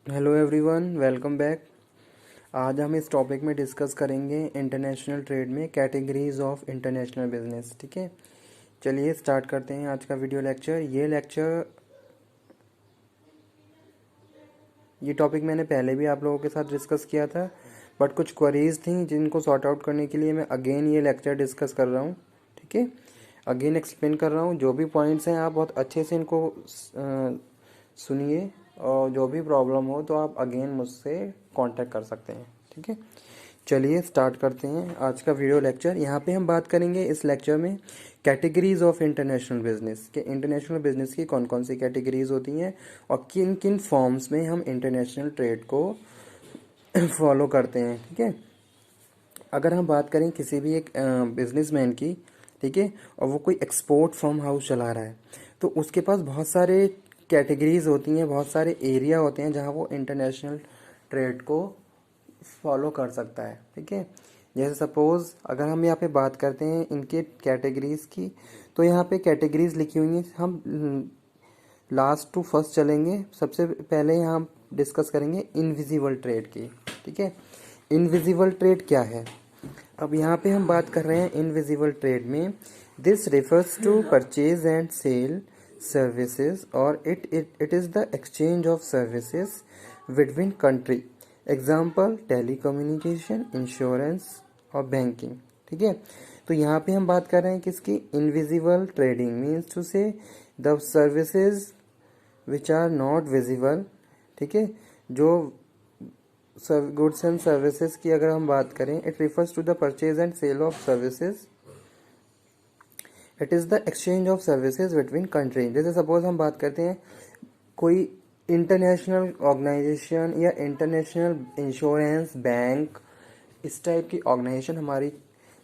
Hello everyone, welcome back. आज हम इस टॉपिक में डिस्कस करेंगे इंटरनेशनल ट्रेड में कैटेगरीज ऑफ इंटरनेशनल बिजनेस। ठीक है, चलिए स्टार्ट करते हैं आज का वीडियो लेक्चर। ये टॉपिक मैंने पहले भी आप लोगों के साथ डिस्कस किया था, बट कुछ क्वेरीज थी जिनको सॉर्ट आउट करने के लिए मैं अगेन ये लेक्चर डिस्कस कर रहा हूँ। ठीक है, अगेन एक्सप्लेन कर रहा हूँ। जो भी पॉइंट्स हैं आप बहुत अच्छे से इनको सुनिए, और जो भी प्रॉब्लम हो तो आप अगेन मुझसे कांटेक्ट कर सकते हैं। ठीक है, चलिए स्टार्ट करते हैं आज का वीडियो लेक्चर। यहाँ पे हम बात करेंगे इस लेक्चर में कैटेगरीज ऑफ इंटरनेशनल बिजनेस के। इंटरनेशनल बिजनेस की कौन कौन सी कैटेगरीज होती हैं और किन किन फॉर्म्स में हम इंटरनेशनल ट्रेड को फॉलो करते हैं। ठीक है, अगर हम बात करें किसी भी एक बिजनेसमैन की, ठीक है, और वो कोई एक्सपोर्ट फर्म हाउस चला रहा है, तो उसके पास बहुत सारे कैटेगरीज होती हैं, बहुत सारे एरिया होते हैं जहाँ वो इंटरनेशनल ट्रेड को फॉलो कर सकता है। ठीक है, जैसे सपोज अगर हम यहाँ पे बात करते हैं इनके कैटेगरीज की, तो यहाँ पे कैटेगरीज लिखी हुई हैं। हम लास्ट टू फर्स्ट चलेंगे। सबसे पहले यहाँ हम डिस्कस करेंगे इनविजिबल ट्रेड की। ठीक है, इनविजिबल ट्रेड क्या है? अब यहाँ पे हम बात कर रहे हैं इनविजिबल ट्रेड में, this refers to purchase and sale services और it is the exchange of services between country. Example telecommunication, insurance और बैंकिंग। ठीक है, तो यहाँ पे हम बात कर रहे हैं किसकी? Invisible trading means to say the services which are not visible. ठीक है, जो गुड्स एंड सर्विसेज की अगर हम बात करें, it refers to the purchase and sale of services, it is the exchange of services between country. जैसे suppose हम बात करते हैं कोई इंटरनेशनल ऑर्गेनाइजेशन या इंटरनेशनल इंश्योरेंस बैंक, इस टाइप की ऑर्गेनाइजेशन हमारी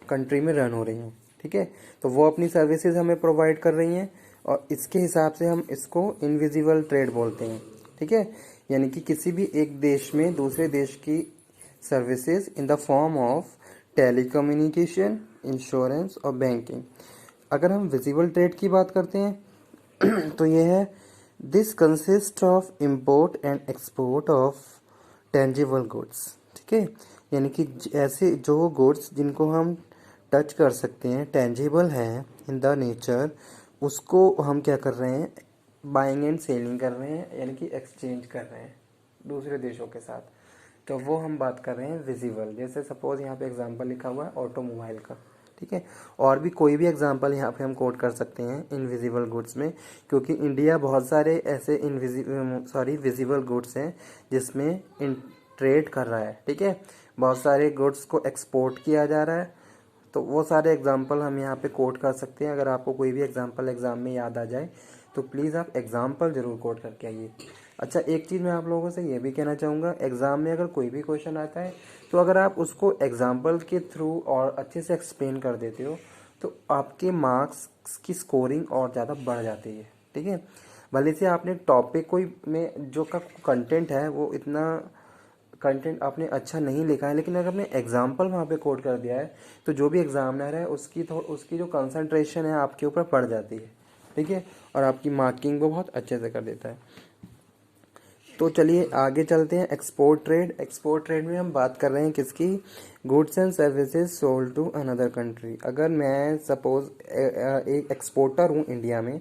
कंट्री में रन हो रही हैं। ठीक है, तो वो अपनी सर्विसेज हमें प्रोवाइड कर रही हैं और इसके हिसाब से हम इसको इनविजिबल ट्रेड बोलते हैं। ठीक है, यानी कि किसी भी एक देश में दूसरे देश की services in the form of telecommunication, insurance और बैंकिंग। अगर हम विजिबल ट्रेड की बात करते हैं तो ये है, this consist of import and export of tangible goods. ठीक है, यानी कि ऐसे जो गुड्स जिनको हम टच कर सकते हैं, टेंजिबल हैं इन द नेचर, उसको हम क्या कर रहे हैं? बाइंग एंड सेलिंग कर रहे हैं, यानी कि एक्सचेंज कर रहे हैं दूसरे देशों के साथ। तो वो हम बात कर रहे हैं विजिबल। जैसे सपोज यहाँ पे एग्जांपल लिखा हुआ है ऑटोमोबाइल का। ठीक है, और भी कोई भी एग्जांपल यहाँ पे हम कोट कर सकते हैं इनविजिबल गुड्स में, क्योंकि इंडिया बहुत सारे ऐसे विजिबल गुड्स हैं जिसमें इन ट्रेड कर रहा है। ठीक है, बहुत सारे गुड्स को एक्सपोर्ट किया जा रहा है, तो वो सारे एग्जांपल हम यहाँ पे कोट कर सकते हैं। अगर आपको कोई भी एग्जांपल एग्जाम में याद आ जाए तो प्लीज़ आप एग्जांपल ज़रूर कोट करके आइए। अच्छा, एक चीज़ मैं आप लोगों से ये भी कहना चाहूँगा, एग्ज़ाम में अगर कोई भी क्वेश्चन आता है तो अगर आप उसको एग्जाम्पल के थ्रू और अच्छे से एक्सप्लेन कर देते हो तो आपके मार्क्स की स्कोरिंग और ज़्यादा बढ़ जाती है। ठीक है, भले से आपने टॉपिक कोई में जो का कंटेंट है वो इतना कंटेंट आपने अच्छा नहीं लिखा है, लेकिन अगर आपने एग्जाम्पल वहाँ पे कोट कर दिया है तो जो भी एग्जामिनर है उसकी जो कंसंट्रेशन है आपके ऊपर पड़ जाती है। ठीक है, और आपकी मार्किंग को बहुत अच्छे से कर देता है। तो चलिए आगे चलते हैं। Export trade. एक्सपोर्ट ट्रेड में हम बात कर रहे हैं किसकी? Goods and services sold to another country. अगर मैं सपोज एक एक्सपोर्टर हूँ इंडिया में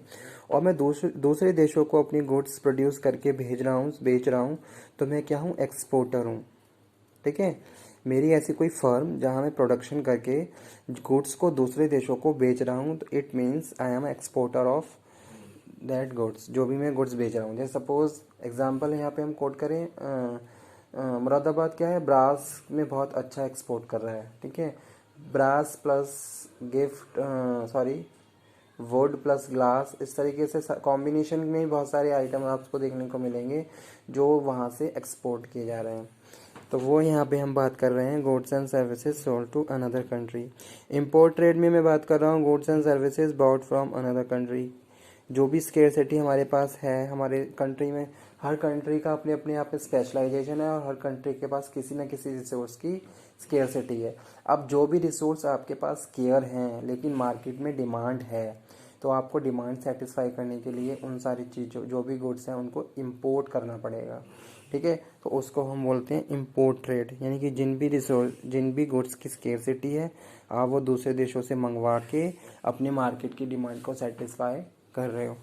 और मैं दूसरे देशों को अपनी गुड्स प्रोड्यूस करके भेज रहा हूँ, बेच रहा हूँ, तो मैं क्या हूँ? एक्सपोर्टर हूँ। ठीक है, मेरी ऐसी कोई फर्म जहाँ मैं प्रोडक्शन करके गुड्स को दूसरे देशों को बेच रहा हूँ, तो it means I am exporter of that goods, जो भी मैं गुड्स बेच रहा हूँ। जैसे सपोज एग्जांपल यहाँ पे हम कोट करें, मुरादाबाद क्या है? ब्रास में बहुत अच्छा एक्सपोर्ट कर रहा है। ठीक है, brass plus gift wood plus glass, इस तरीके से कॉम्बिनेशन में बहुत सारे आइटम आपको देखने को मिलेंगे जो वहाँ से एक्सपोर्ट किए जा रहे हैं। तो वो यहाँ पे हम बात कर रहे हैं goods and services sold to another country. Import trade में मैं बात कर रहा हूँ goods and services bought from another country. जो भी स्केर्सिटी हमारे पास है हमारे कंट्री में, हर कंट्री का अपने अपने यहाँ पे स्पेशलाइजेशन है और हर कंट्री के पास किसी न किसी रिसोर्स की स्केर्सिटी है। अब जो भी रिसोर्स आपके पास स्केयर हैं लेकिन मार्केट में डिमांड है, तो आपको डिमांड सेटिस्फाई करने के लिए उन सारी चीज़ों जो भी गुड्स हैं उनको इंपोर्ट करना पड़ेगा, ठीक है। तो उसको हम बोलते हैं इंपोर्ट ट्रेड, यानी कि जिन भी गुड्स की स्केर्सिटी है आप वो दूसरे देशों से मंगवा के अपने मार्केट की डिमांड को सेटिस्फाई कर रहे हो,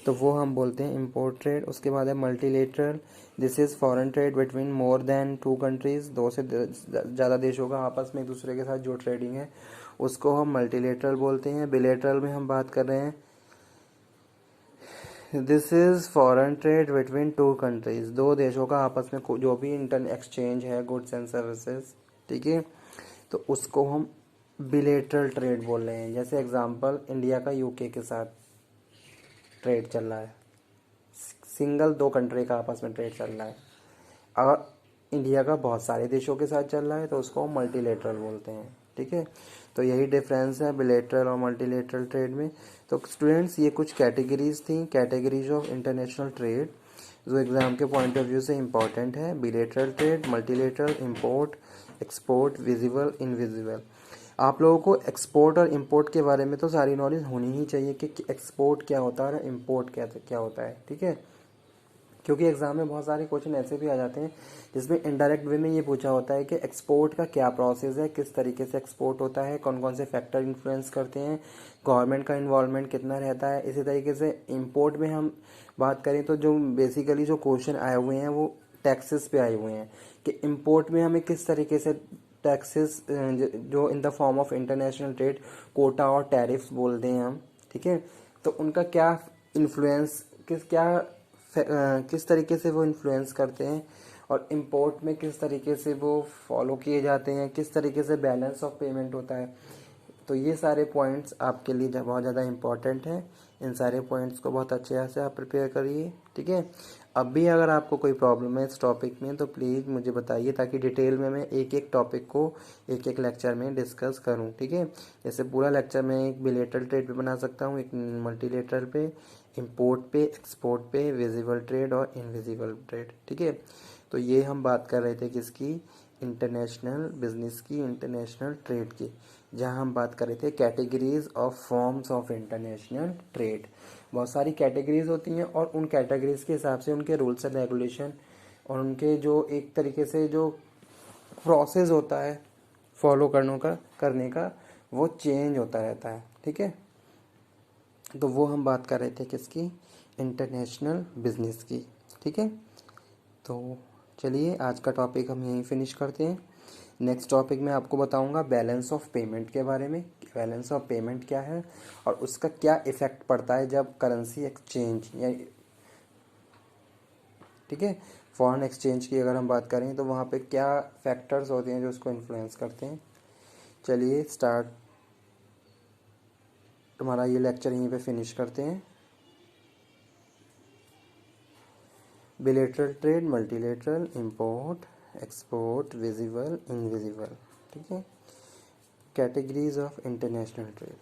तो वो हम बोलते हैं इंपोर्ट ट्रेड। उसके बाद है multilateral, this is foreign trade between more than 2 countries, 2 से ज़्यादा देशों का आपस में एक दूसरे के साथ जो ट्रेडिंग है उसको हम मल्टीलेटरल बोलते हैं। बिलेटरल में हम बात कर रहे हैं, this is foreign trade between 2 countries, 2 देशों का आपस में जो भी इंटर एक्सचेंज है गुड्स एंड सर्विसेज, ठीक है, तो उसको हम बिलेटरल ट्रेड बोल रहे हैं। जैसे एग्जांपल इंडिया का यूके के साथ ट्रेड चल रहा है, सिंगल 2 कंट्री का आपस में ट्रेड चल रहा है। अगर इंडिया का बहुत सारे देशों के साथ चल रहा है तो उसको हम मल्टीलेटरल बोलते हैं, ठीक है। तो यही डिफरेंस है बिलेटरल और मल्टीलेटरल ट्रेड में। तो स्टूडेंट्स ये कुछ कैटेगरीज थी, कैटेगरीज ऑफ इंटरनेशनल ट्रेड जो एग्ज़ाम के पॉइंट ऑफ व्यू से इंपॉर्टेंट है। Bilateral trade, multilateral, import, export, visible, invisible. आप लोगों को एक्सपोर्ट और इंपोर्ट के बारे में तो सारी नॉलेज होनी ही चाहिए कि एक्सपोर्ट क्या होता है और इंपोर्ट क्या होता है, ठीक है। क्योंकि एग्जाम में बहुत सारे क्वेश्चन ऐसे भी आ जाते हैं जिसमें इनडायरेक्ट वे में ये पूछा होता है कि एक्सपोर्ट का क्या प्रोसेस है, किस तरीके से एक्सपोर्ट होता है, कौन कौन से फैक्टर इन्फ्लुएंस करते हैं, गवर्नमेंट का इन्वॉल्वमेंट कितना रहता है। इसी तरीके से इंपोर्ट में हम बात करें तो जो बेसिकली जो क्वेश्चन आए हुए हैं वो टैक्सेस पे आए हुए हैं कि इंपोर्ट में हमें किस तरीके से टैक्सेस जो in the form of international trade quota और टैरिफ्स बोलते हैं हम, ठीक है, तो उनका क्या इन्फ्लुएंस किस तरीके से वो इन्फ्लुएंस करते हैं और इंपोर्ट में किस तरीके से वो फॉलो किए जाते हैं, किस तरीके से बैलेंस ऑफ पेमेंट होता है। तो ये सारे पॉइंट्स आपके लिए बहुत ज़्यादा इंपॉर्टेंट हैं। इन सारे पॉइंट्स को बहुत अच्छे से आप प्रिपेयर करिए, ठीक है। अब भी अगर आपको कोई प्रॉब्लम है इस टॉपिक में तो प्लीज़ मुझे बताइए ताकि डिटेल में मैं एक एक टॉपिक को एक एक लेक्चर में डिस्कस करूं, ठीक है। जैसे पूरा लेक्चर मैं एक बिलेटरल ट्रेड पे बना सकता हूं, एक मल्टीलेटरल पे, इंपोर्ट पे, एक्सपोर्ट पे, विजिबल ट्रेड और इनविजिबल ट्रेड, ठीक है। तो ये हम बात कर रहे थे किसकी, इंटरनेशनल बिजनेस की, इंटरनेशनल ट्रेड की, जहां हम बात कर रहे थे categories of forms of international trade. बहुत सारी कैटेगरीज होती हैं और उन कैटेगरीज के हिसाब से उनके रूल्स एंड रेगुलेशन और उनके जो एक तरीके से जो प्रोसेस होता है फॉलो करने का वो चेंज होता रहता है, ठीक है। तो वो हम बात कर रहे थे किसकी, इंटरनेशनल बिजनेस की, ठीक है। तो चलिए आज का टॉपिक हम यहीं फिनिश करते हैं। नेक्स्ट टॉपिक में आपको बताऊंगा बैलेंस ऑफ पेमेंट के बारे में, बैलेंस ऑफ पेमेंट क्या है और उसका क्या इफेक्ट पड़ता है जब करेंसी एक्सचेंज या, ठीक है, फॉरेन एक्सचेंज की अगर हम बात करें तो वहाँ पे क्या फैक्टर्स होते हैं जो उसको इन्फ्लुएंस करते हैं। चलिए स्टार्ट हमारा ये लेक्चर यहीं पे फिनिश करते हैं। Bilateral trade, multilateral, import, export, visible, invisible, ठीक है, कैटेगरीज ऑफ इंटरनेशनल ट्रेड।